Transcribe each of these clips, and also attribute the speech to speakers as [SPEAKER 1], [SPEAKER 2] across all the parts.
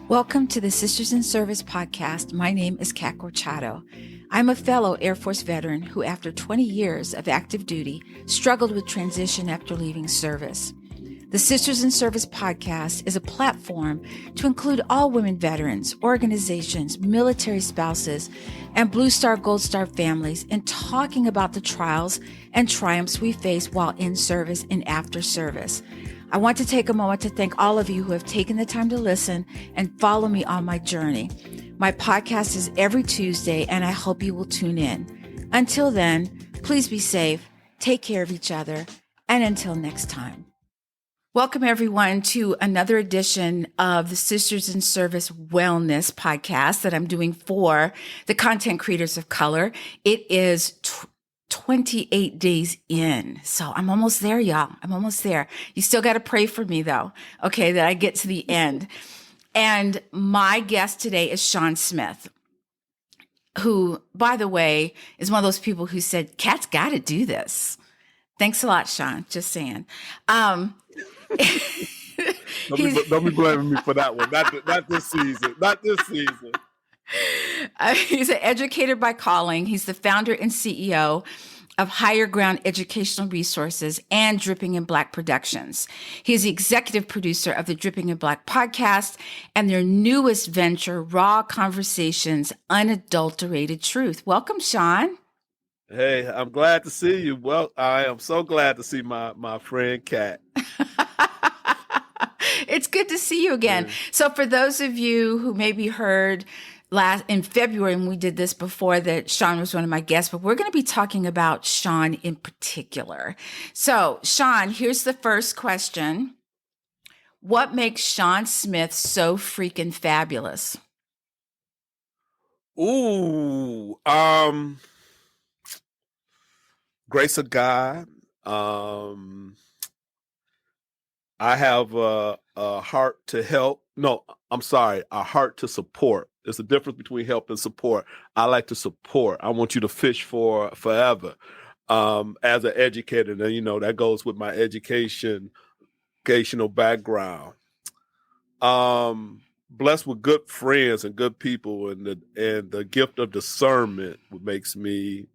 [SPEAKER 1] Welcome to the Sisters in Service podcast. My name is Kat Gorchato. I'm a fellow Air Force veteran who, after 20 years of active duty, struggled with transition after leaving service. The Sisters in Service podcast is a platform to include all women veterans, organizations, military spouses, and Blue Star, Gold Star families in talking about the trials and triumphs we face while in service and after service. I want to take a moment to thank all of you who have taken the time to listen and follow me on my journey. My podcast is every Tuesday, and I hope you will tune in. Until then, please be safe, take care of each other, and until next time. Welcome, everyone, to another edition of the Sisters in Service Wellness podcast that I'm doing for the content creators of color. It is 28 days in. So I'm almost there, y'all. I'm almost there. You still got to pray for me, though, okay, that I get to the end. And my guest today is Shawn Smith, who, by the way, is one of those people who said, Kat's got to do this. Thanks a lot, Shawn. Just saying.
[SPEAKER 2] Don't be blaming me for that one. Not this season. Not this season.
[SPEAKER 1] He's an educator by calling. He's the founder and CEO of Higher Ground Educational Resources and Dripping in Black Productions. He is the executive producer of the Dripping in Black podcast and their newest venture, Raw Conversations, Unadulterated Truth. Welcome, Shawn.
[SPEAKER 2] Hey, I'm glad to see you. Well, I am so glad to see my friend Kat.
[SPEAKER 1] It's good to see you again. Yeah. So for those of you who maybe heard in February, when we did this before, that Shawn was one of my guests, but we're going to be talking about Shawn in particular. So Shawn, here's the first question. What makes Shawn Smith so freaking fabulous?
[SPEAKER 2] Ooh, grace of God. I have a heart to help. No, I'm sorry, a heart to support. There's a difference between help and support. I like to support. I want you to fish for forever. As an educator, and that goes with my educational background. Blessed with good friends and good people, and the gift of discernment makes me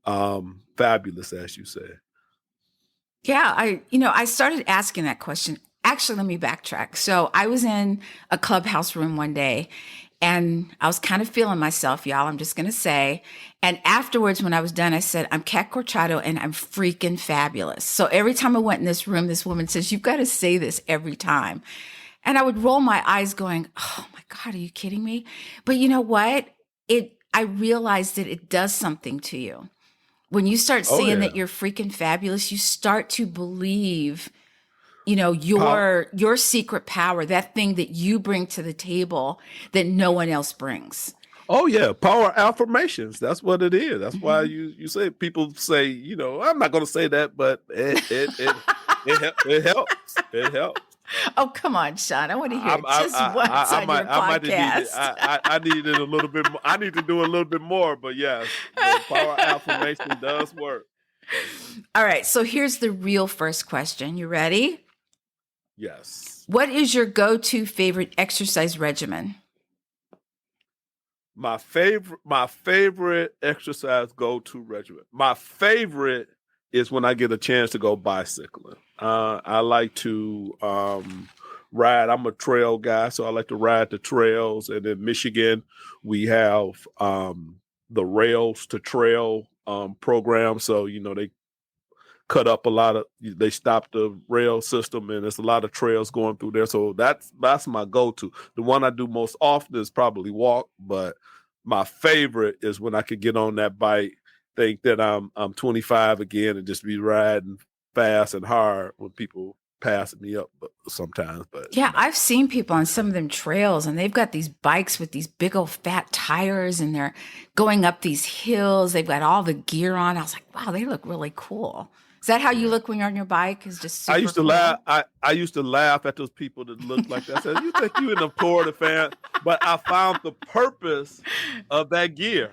[SPEAKER 2] fabulous, as you say.
[SPEAKER 1] Yeah, I started asking that question. Actually, let me backtrack. So I was in a clubhouse room one day, and I was kind of feeling myself, y'all, I'm just going to say. And afterwards, when I was done, I said, I'm Kat Gorchato, and I'm freaking fabulous. So every time I went in this room, this woman says, you've got to say this every time. And I would roll my eyes going, oh my God, are you kidding me? But you know what? I realized that it does something to you. When you start seeing that you're freaking fabulous, you start to believe, your secret power, that thing that you bring to the table that no one else brings.
[SPEAKER 2] Oh yeah, power affirmations. That's what it is. That's why you say, people say, I'm not going to say that, but it helps. It helps.
[SPEAKER 1] Oh, come on, Shawn. I want to hear it just once on your podcast.
[SPEAKER 2] I need it a little bit more. I need to do a little bit more, but yes, power affirmation does work.
[SPEAKER 1] All right. So here's the real first question. You ready?
[SPEAKER 2] Yes.
[SPEAKER 1] What is your go-to favorite exercise regimen?
[SPEAKER 2] My favorite exercise go-to regimen. My favorite is when I get a chance to go bicycling. I like to ride. I'm a trail guy, so I like to ride the trails. And in Michigan, we have the Rails to Trail program. So, they cut up they stopped the rail system, and there's a lot of trails going through there. So that's my go-to. The one I do most often is probably walk, but my favorite is when I could get on that bike, think that I'm 25 again, and just be riding fast and hard when people passing me up sometimes. But
[SPEAKER 1] yeah, I've seen people on some of them trails, and they've got these bikes with these big old fat tires, and they're going up these hills. They've got all the gear on. I was like, wow, they look really cool. Is that how you look when you're on your bike? Is just super
[SPEAKER 2] I used to
[SPEAKER 1] cool?
[SPEAKER 2] laugh. I used to laugh at those people that look like that. I said, you think you in a Florida fan? But I found the purpose of that gear.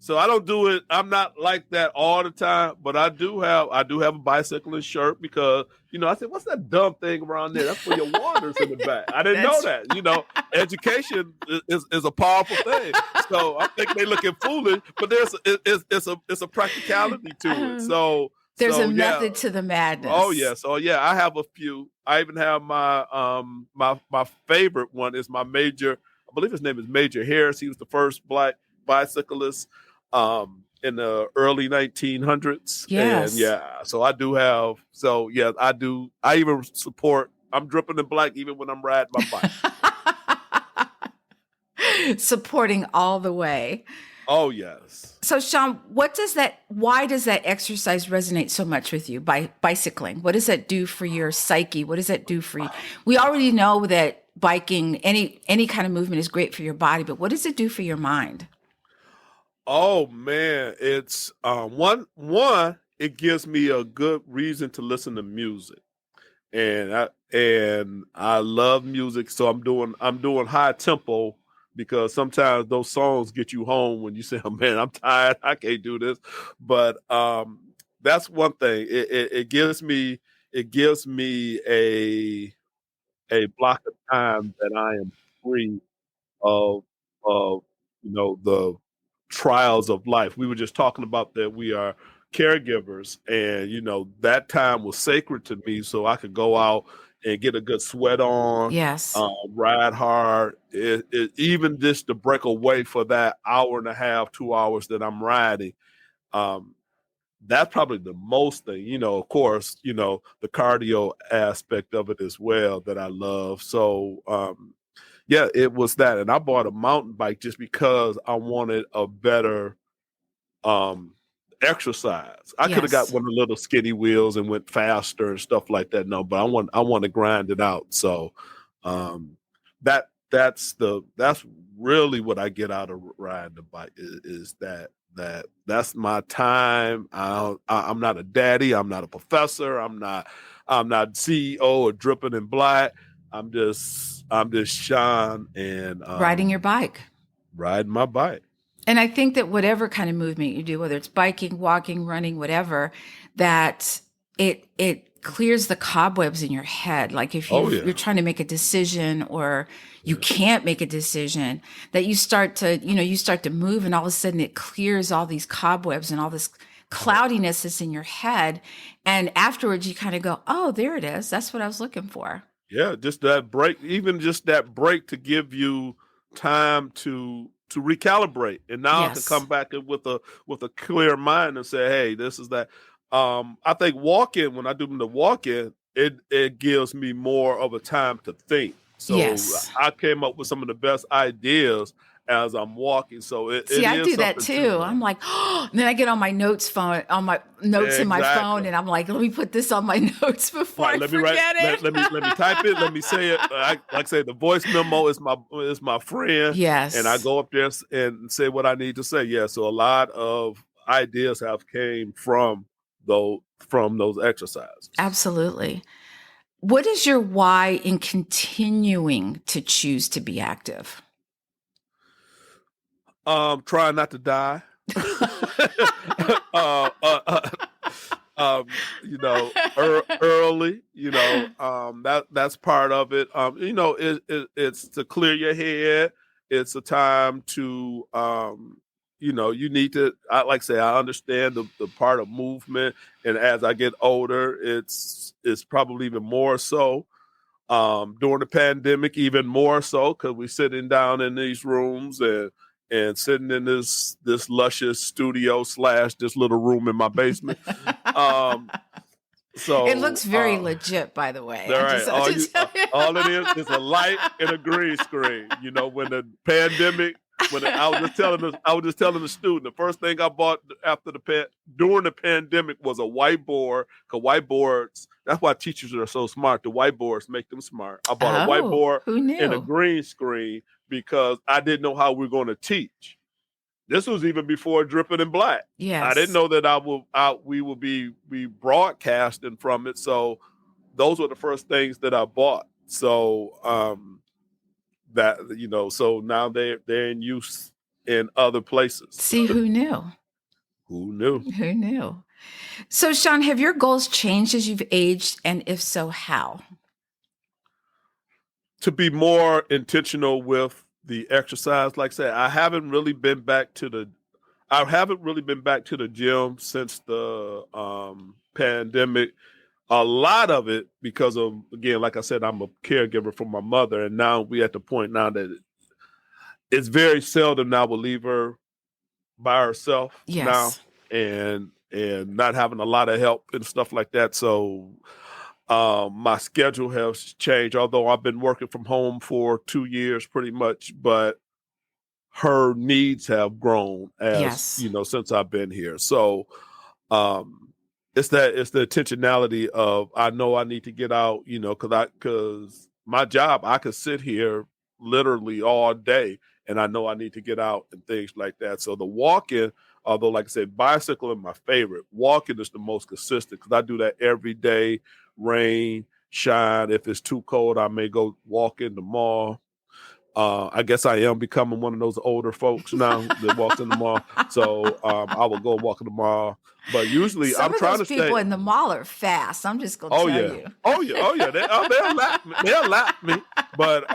[SPEAKER 2] So I don't do it. I'm not like that all the time, but I do have a bicycling shirt because, I said, what's that dumb thing around there? That's for your waters in the back. I didn't know that. Education is a powerful thing. So I think they're looking foolish, but it's a practicality to it. So
[SPEAKER 1] there's a
[SPEAKER 2] yeah.
[SPEAKER 1] method to the madness.
[SPEAKER 2] Oh yeah. So yeah, I have a few. I even have my my favorite one is my Major. I believe his name is Major Harris. He was the first black bicyclist in the early 1900s.
[SPEAKER 1] Yes.
[SPEAKER 2] And yeah, so I do have. So yeah, I do. I even support. I'm dripping in black even when I'm riding my bike.
[SPEAKER 1] Supporting all the way.
[SPEAKER 2] Oh yes.
[SPEAKER 1] So Shawn, why does that exercise resonate so much with you by bicycling? What does that do for your psyche? What does that do for you? We already know that biking, any kind of movement is great for your body, but what does it do for your mind?
[SPEAKER 2] Oh man, it's one it gives me a good reason to listen to music. And I love music, so I'm doing high tempo because sometimes those songs get you home when you say, "Oh man, I'm tired, I can't do this." But that's one thing. It gives me a block of time that I am free of the trials of life. We were just talking about that we are caregivers, and that time was sacred to me, so I could go out and get a good sweat on.
[SPEAKER 1] Yes.
[SPEAKER 2] Ride hard. Even just to break away for that hour and a half, 2 hours that I'm riding. That's probably the most thing, of course, the cardio aspect of it as well that I love. So, yeah, it was that. And I bought a mountain bike just because I wanted a better exercise. I could have got one of the little skinny wheels and went faster and stuff like that. No, but I want to grind it out. So that's really what I get out of riding the bike is that's my time. I'm not a daddy. I'm not a professor. I'm not CEO or dripping in black. I'm just Shawn and
[SPEAKER 1] riding your bike.
[SPEAKER 2] Riding my bike.
[SPEAKER 1] And I think that whatever kind of movement you do, whether it's biking, walking, running, whatever, that it clears the cobwebs in your head. Like if you're trying to make a decision or you can't make a decision, that you start to move and all of a sudden it clears all these cobwebs and all this cloudiness that's in your head. And afterwards you kind of go, oh, there it is. That's what I was looking for.
[SPEAKER 2] Yeah, just that break, even just that break to give you time to recalibrate, and now I can come back with a clear mind and say, hey, this is that. I think walking, when I do the walking, it gives me more of a time to think. So I came up with some of the best ideas as I'm walking. So I
[SPEAKER 1] do that too. I'm like, oh, and then I get on my notes in my phone, and I'm like, let me put this on my notes before I forget it.
[SPEAKER 2] Let me type it. Let me say it. Like I say, the voice memo is my friend.
[SPEAKER 1] Yes,
[SPEAKER 2] and I go up there and say what I need to say. Yeah, so a lot of ideas have came from those exercises.
[SPEAKER 1] Absolutely. What is your why in continuing to choose to be active?
[SPEAKER 2] Trying not to die. Early, that's part of it. It's to clear your head. It's a time to, you need to, like I say, I understand the part of movement. And as I get older, it's probably even more so. During the pandemic, even more so, because we're sitting down in these rooms and sitting in this luscious studio / this little room in my basement. So
[SPEAKER 1] it looks very legit, by the way.
[SPEAKER 2] Right. All it is a light and a green screen. When the pandemic, I was just telling the student, the first thing I bought during the pandemic was a whiteboard. Because whiteboards, that's why teachers are so smart. The whiteboards make them smart. I bought a whiteboard and a green screen because I didn't know how we were going to teach. This was even before Dripping in Black.
[SPEAKER 1] Yes.
[SPEAKER 2] I didn't know that we will be broadcasting from it. So those were the first things that I bought. So so now they're in use in other places.
[SPEAKER 1] See, who knew?
[SPEAKER 2] Who knew?
[SPEAKER 1] Who knew? So, Shawn, have your goals changed as you've aged? And if so, how?
[SPEAKER 2] To be more intentional with the exercise. Like I said, I haven't really been back to the gym since the pandemic. A lot of it because of, again, like I said, I'm a caregiver for my mother, and now we at the point now that it's very seldom now we'll leave her by herself now,
[SPEAKER 1] Yes.
[SPEAKER 2] and not having a lot of help and stuff like that. So my schedule has changed, although I've been working from home for 2 years pretty much, but her needs have grown as,
[SPEAKER 1] Yes.
[SPEAKER 2] since I've been here. So it's the intentionality of, I know I need to get out, because my job, I could sit here literally all day, and I know I need to get out and things like that. So the walking, although like I said, bicycle is my favorite, walking is the most consistent because I do that every day, rain, shine. If it's too cold, I may go walk in the mall. I guess I am becoming one of those older folks now that walks in the mall. So I will go walk in the mall. But usually
[SPEAKER 1] Some
[SPEAKER 2] I'm
[SPEAKER 1] of
[SPEAKER 2] trying
[SPEAKER 1] those
[SPEAKER 2] to
[SPEAKER 1] people
[SPEAKER 2] stay.
[SPEAKER 1] in the mall are fast. I'm just going to
[SPEAKER 2] Oh
[SPEAKER 1] tell
[SPEAKER 2] yeah.
[SPEAKER 1] you.
[SPEAKER 2] Oh yeah. Oh yeah. They'll lap me. They'll lap me. But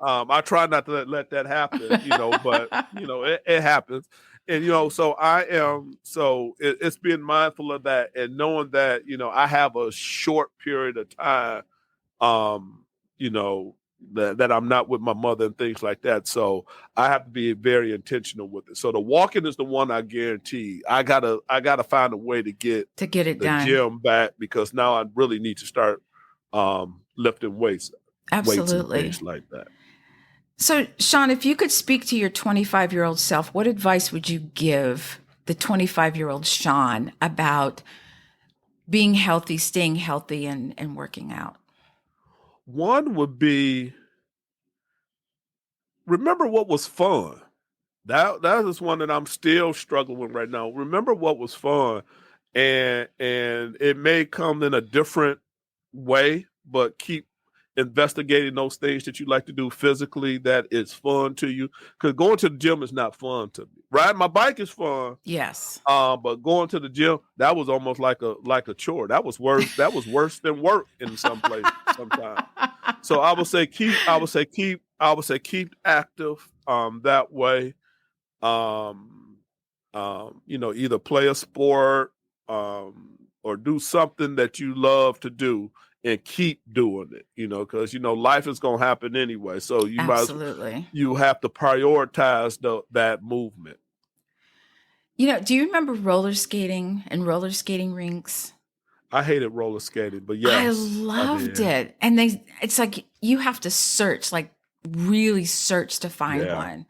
[SPEAKER 2] I try not to let that happen, but it happens. And so I am, it's being mindful of that and knowing that, I have a short period of time, you know, that I'm not with my mother and things like that. So I have to be very intentional with it. So the walking is the one I guarantee. I gotta find a way to get
[SPEAKER 1] it
[SPEAKER 2] the
[SPEAKER 1] done.
[SPEAKER 2] gym back, because now I really need to start lifting weights and
[SPEAKER 1] Absolutely.
[SPEAKER 2] things like that.
[SPEAKER 1] So, Shawn, if you could speak to your 25-year-old self, what advice would you give the 25-year-old Shawn about being healthy, staying healthy, and working out?
[SPEAKER 2] One would be, remember what was fun. That is one that I'm still struggling with right now. Remember what was fun, and it may come in a different way, but keep investigating those things that you like to do physically that is fun to you. Because going to the gym is not fun to me. Riding my bike is fun.
[SPEAKER 1] Yes.
[SPEAKER 2] But going to the gym, that was almost like a chore. That was worse. That was worse than work in some places sometimes. So I would say keep active that way. Either play a sport or do something that you love to do and keep doing it, because, life is going to happen anyway. So
[SPEAKER 1] Absolutely.
[SPEAKER 2] you have to prioritize that movement.
[SPEAKER 1] Do you remember roller skating and roller skating rinks?
[SPEAKER 2] I hated roller skating, but yes,
[SPEAKER 1] I loved it. And it's like you have to search, like really search to find one.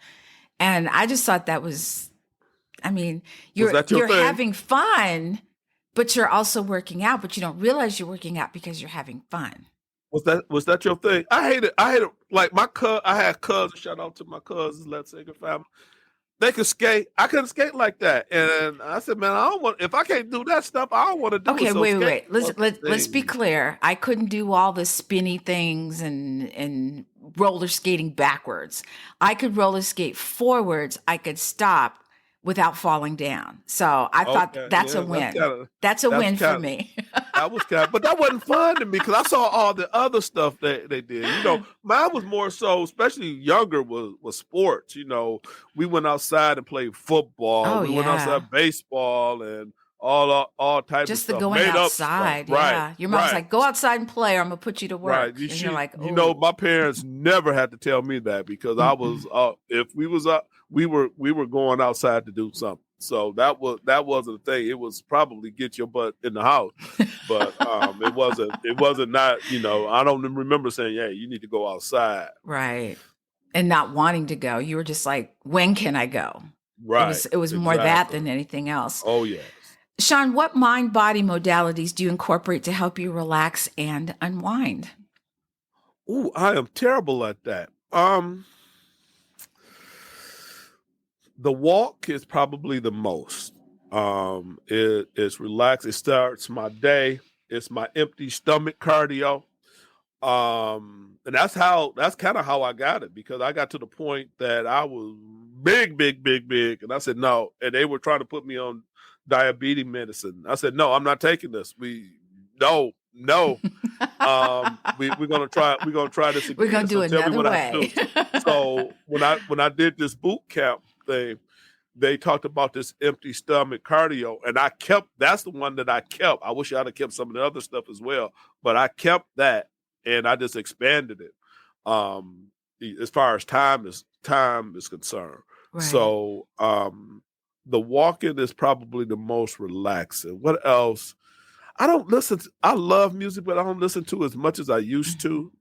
[SPEAKER 1] And I just thought that was, you're having fun, but you're also working out, but you don't realize you're working out because you're having fun.
[SPEAKER 2] Was that your thing? I hated like I had cousins, shout out to my cousins, let's say, family. They could skate. I couldn't skate like that. And I said, man, if I can't do that stuff, I don't want to do it.
[SPEAKER 1] Okay,
[SPEAKER 2] so
[SPEAKER 1] wait. Let's be clear. I couldn't do all the spinny things and roller skating backwards. I could roller skate forwards. I could stop without falling down. So I thought that's a win. That's a win for me.
[SPEAKER 2] That was but that wasn't fun to me because I saw all the other stuff that they did. Mine was more so, especially younger, was sports. We went outside and played football. We went outside baseball and all types of stuff.
[SPEAKER 1] Just the going outside. Yeah. Right. Your mom's like, go outside and play or I'm going to put you to work.
[SPEAKER 2] Right.
[SPEAKER 1] And you're like, oh.
[SPEAKER 2] My parents never had to tell me that because I was, if we was up, we were going outside to do something. So that wasn't a thing. It was probably get your butt in the house, but it wasn't not. I don't remember saying, "Hey, you need to go outside."
[SPEAKER 1] Right, and not wanting to go. You were just like, "When can I go?"
[SPEAKER 2] Right.
[SPEAKER 1] It was more that than anything else.
[SPEAKER 2] Oh yes.
[SPEAKER 1] Shawn, what mind-body modalities do you incorporate to help you relax and unwind?
[SPEAKER 2] Ooh, I am terrible at that. The walk is probably the most. It's relaxed. It starts my day. It's my empty stomach cardio. And that's kind of how I got it, because I got to the point that I was big, big, big, big. And I said, no. And they were trying to put me on diabetes medicine. I said, no, I'm not taking this. No. We're gonna try this
[SPEAKER 1] We're
[SPEAKER 2] again.
[SPEAKER 1] going to do
[SPEAKER 2] So tell me
[SPEAKER 1] another
[SPEAKER 2] what I have to
[SPEAKER 1] way.
[SPEAKER 2] do. So when I did this boot camp thing, they talked about this empty stomach cardio, and that's the one that I kept. I wish I'd have kept some of the other stuff as well, but I kept that and I just expanded it. As far as time is concerned.
[SPEAKER 1] Right.
[SPEAKER 2] So the walking is probably the most relaxing. What else? I love music, but I don't listen to as much as I used to.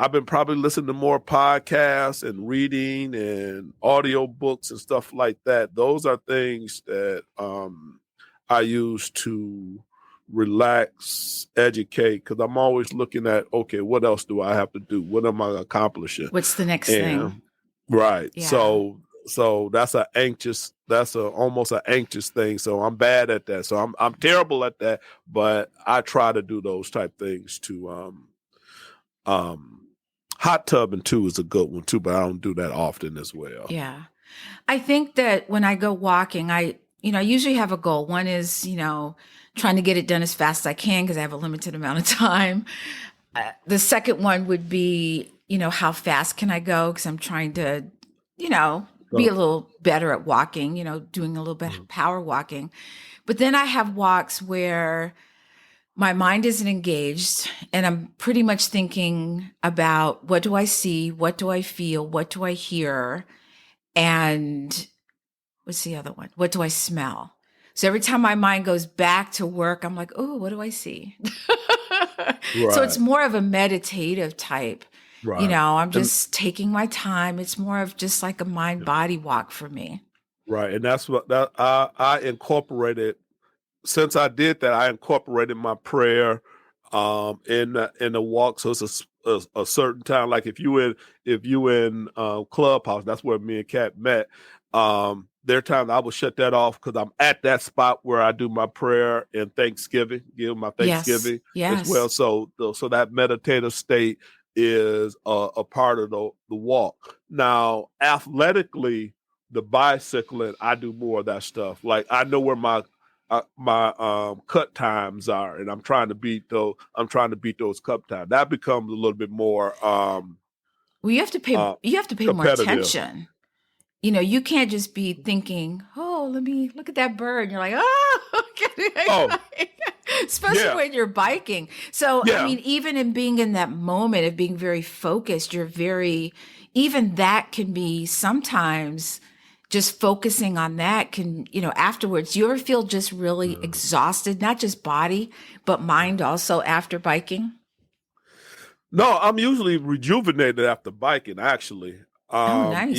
[SPEAKER 2] I've been probably listening to more podcasts and reading and audio books and stuff like that. Those are things that I use to relax, educate, because I'm always looking at, okay, what else do I have to do? What am I accomplishing?
[SPEAKER 1] What's the next thing?
[SPEAKER 2] Right.
[SPEAKER 1] Yeah.
[SPEAKER 2] So that's almost an anxious thing. So I'm bad at that. So I'm terrible at that, but I try to do those type things to hot tubbing too is a good one too, but I don't do that often as well.
[SPEAKER 1] Yeah. I think that when I go walking, I usually have a goal. One is, trying to get it done as fast as I can because I have a limited amount of time. The second one would be, how fast can I go? Because I'm trying to, be a little better at walking, doing a little bit of power walking. But then I have walks where my mind isn't engaged and I'm pretty much thinking about what do I see? What do I feel? What do I hear? And what's the other one? What do I smell? So every time my mind goes back to work, I'm like, oh, what do I see?
[SPEAKER 2] Right.
[SPEAKER 1] So it's more of a meditative type.
[SPEAKER 2] Right.
[SPEAKER 1] I'm just taking my time. It's more of just like a mind body walk for me.
[SPEAKER 2] Right. And that's what I incorporated. Since I did that, I incorporated my prayer in the walk. So it's a certain time. Like if you in Clubhouse, that's where me and Kat met. There are times I will shut that off because I'm at that spot where I do my prayer and Thanksgiving, give my Thanksgiving as well. So that meditative state is a part of the walk. Now, athletically, the bicycling, I do more of that stuff. Like I know where my cut times are, and I'm trying to beat those. I'm trying to beat those cut times. That becomes a little bit more.
[SPEAKER 1] Well, you have to pay. You have to pay more attention. You can't just be thinking, "Oh, let me look at that bird." And you're like, "Oh, okay." Especially when you're biking. So, I mean, even in being in that moment of being very focused, even that can be sometimes. Just focusing on that can, afterwards, you ever feel just really exhausted, not just body, but mind also after biking?
[SPEAKER 2] No, I'm usually rejuvenated after biking, actually.
[SPEAKER 1] Nice.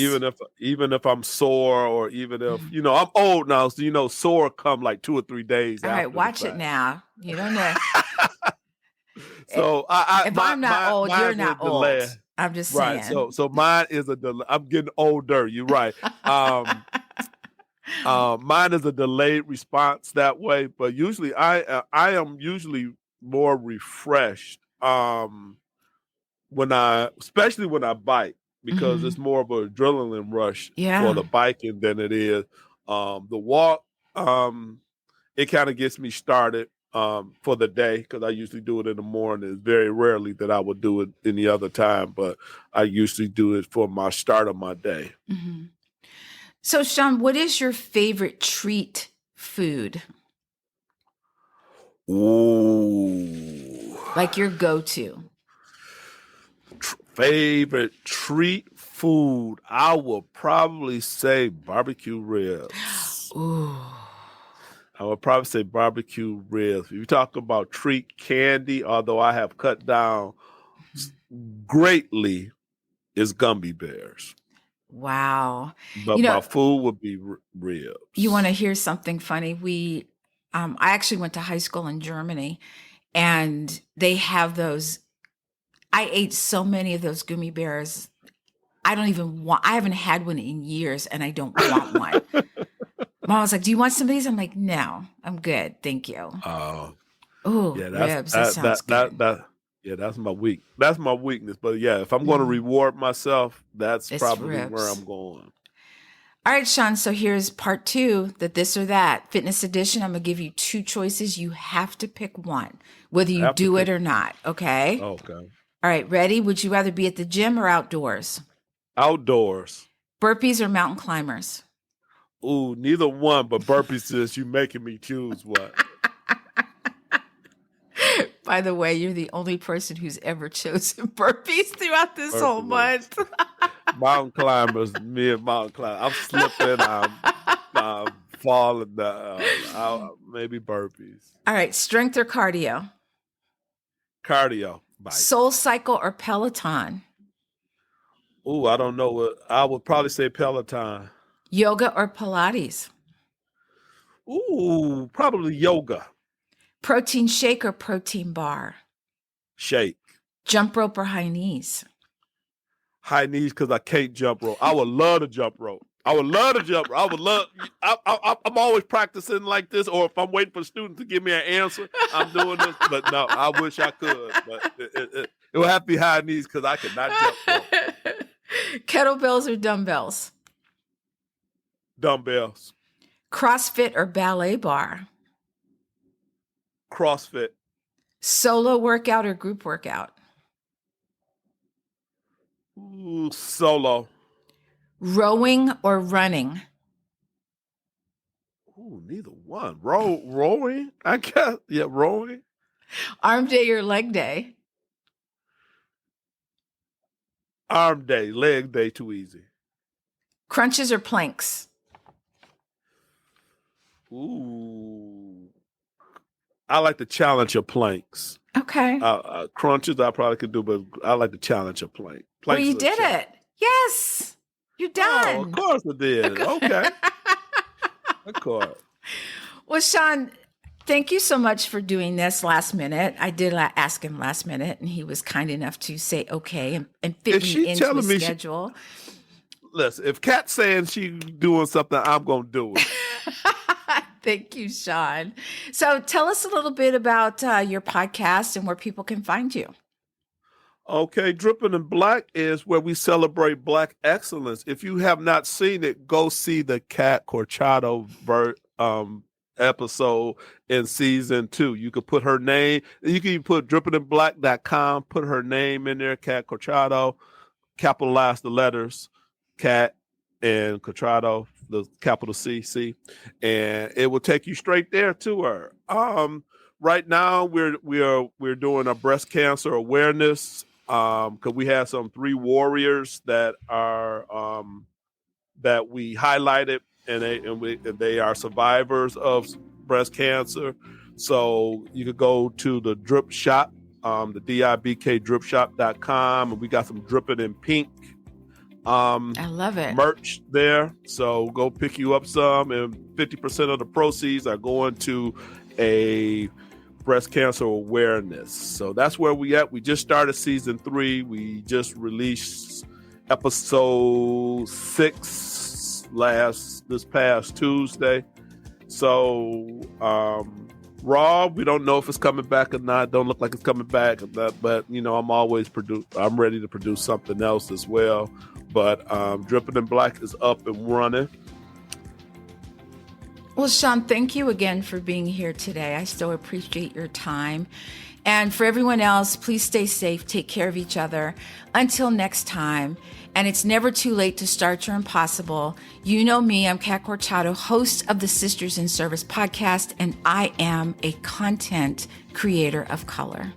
[SPEAKER 2] Even if I'm sore or even if, I'm old now, so, sore come like 2 or 3 days
[SPEAKER 1] All
[SPEAKER 2] after.
[SPEAKER 1] right, watch it now. You don't know.
[SPEAKER 2] So
[SPEAKER 1] I'm not old, you're not old.
[SPEAKER 2] Delay.
[SPEAKER 1] I'm just saying.
[SPEAKER 2] Right. So mine is a delay. I'm getting older. You're right. Mine is a delayed response that way, but usually I am usually more refreshed especially when I bike, because it's more of an adrenaline rush for the biking than it is the walk. It kind of gets me started for the day because I usually do it in the morning. It's very rarely that I would do it any other time, but I usually do it for my start of my day.
[SPEAKER 1] Mm-hmm. So, Shawn, what is your favorite treat food?
[SPEAKER 2] Ooh.
[SPEAKER 1] Like your go-to.
[SPEAKER 2] Favorite treat food, I will probably say barbecue ribs.
[SPEAKER 1] Ooh.
[SPEAKER 2] I would probably say barbecue ribs. If you talk about treat candy, although I have cut down greatly, is gummy bears.
[SPEAKER 1] Wow.
[SPEAKER 2] But my food would be ribs.
[SPEAKER 1] You want to hear something funny? I actually went to high school in Germany, and they have those. I ate so many of those gummy bears. I haven't had one in years, and I don't want one. Mom was like, "Do you want some of these?" I'm like, "No, I'm good. Thank you."
[SPEAKER 2] Oh,
[SPEAKER 1] ribs. That sounds good.
[SPEAKER 2] Yeah, that's my weak. That's my weakness. But yeah, if I'm going to reward myself, that's
[SPEAKER 1] It's
[SPEAKER 2] probably
[SPEAKER 1] ribs.
[SPEAKER 2] where I'm going.
[SPEAKER 1] All right, Shawn. So here's part 2, the this or that fitness edition. I'm going to give you 2 choices. You have to pick one, whether you do it or not. Okay.
[SPEAKER 2] Okay.
[SPEAKER 1] All right. Ready? Would you rather be at the gym or outdoors?
[SPEAKER 2] Outdoors.
[SPEAKER 1] Burpees or mountain climbers?
[SPEAKER 2] Ooh, neither one, but burpees is you making me choose what.
[SPEAKER 1] By the way, you're the only person who's ever chosen burpees throughout this whole month.
[SPEAKER 2] Mountain climbers, me and mountain climbers. I'm slipping, I'm falling down. Maybe burpees.
[SPEAKER 1] All right, strength or cardio?
[SPEAKER 2] Cardio. Bike.
[SPEAKER 1] Soul Cycle or Peloton?
[SPEAKER 2] Ooh, I don't know what. I would probably say Peloton.
[SPEAKER 1] Yoga or Pilates?
[SPEAKER 2] Ooh, probably yoga.
[SPEAKER 1] Protein shake or protein bar?
[SPEAKER 2] Shake.
[SPEAKER 1] Jump rope or high knees?
[SPEAKER 2] High knees because I can't jump rope. I would love to jump rope. I would love to jump rope. I would love. I'm always practicing like this, or if I'm waiting for a student to give me an answer, I'm doing this. But no, I wish I could. But it would have to be high knees because I cannot jump rope.
[SPEAKER 1] Kettlebells or dumbbells?
[SPEAKER 2] Dumbbells.
[SPEAKER 1] CrossFit or ballet bar?
[SPEAKER 2] CrossFit.
[SPEAKER 1] Solo workout or group workout?
[SPEAKER 2] Ooh, solo.
[SPEAKER 1] Rowing or running?
[SPEAKER 2] Ooh, neither one. Rowing? I guess. Yeah, rowing.
[SPEAKER 1] Arm day or leg day?
[SPEAKER 2] Arm day. Leg day, too easy.
[SPEAKER 1] Crunches or planks?
[SPEAKER 2] Ooh. I like the challenge of planks.
[SPEAKER 1] Okay.
[SPEAKER 2] Crunches I probably could do, but I like the challenge of plank.
[SPEAKER 1] Well, you did it. Yes. You're done.
[SPEAKER 2] Oh, of course I did. Okay. Of course.
[SPEAKER 1] Well, Shawn, thank you so much for doing this last minute. I did ask him last minute, and he was kind enough to say okay and fit me into his schedule.
[SPEAKER 2] Listen, if Kat's saying she's doing something, I'm going to do it.
[SPEAKER 1] Thank you, Shawn. So tell us a little bit about your podcast and where people can find you.
[SPEAKER 2] Okay, Dripping in Black is where we celebrate Black excellence. If you have not seen it, go see the Kat Corchado episode in season 2. You could put her name. You can put drippinginblack.com, put her name in there, Kat Corchado, capitalize the letters, Kat and Corchado, the capital C, and it will take you straight there to her. Right now we're doing a breast cancer awareness because we have some 3 warriors that are that we highlighted, and they are survivors of breast cancer. So you could go to the drip shop, the DiBk dripshop.com, and we got some dripping in pink.
[SPEAKER 1] I love it.
[SPEAKER 2] Merch there. So go pick you up some, and 50% of the proceeds are going to a breast cancer awareness. So that's where we at. We just started season 3. We just released episode 6 this past Tuesday. So Raw, we don't know if it's coming back or not. Don't look like it's coming back, but I'm ready to produce something else as well. But Dripping in Black is up and running.
[SPEAKER 1] Well, Shawn, thank you again for being here today. I still appreciate your time. And for everyone else, please stay safe, take care of each other. Until next time, and it's never too late to start your impossible. You know me, I'm Kat Corchado, host of the Sisters in Service podcast, and I am a content creator of color.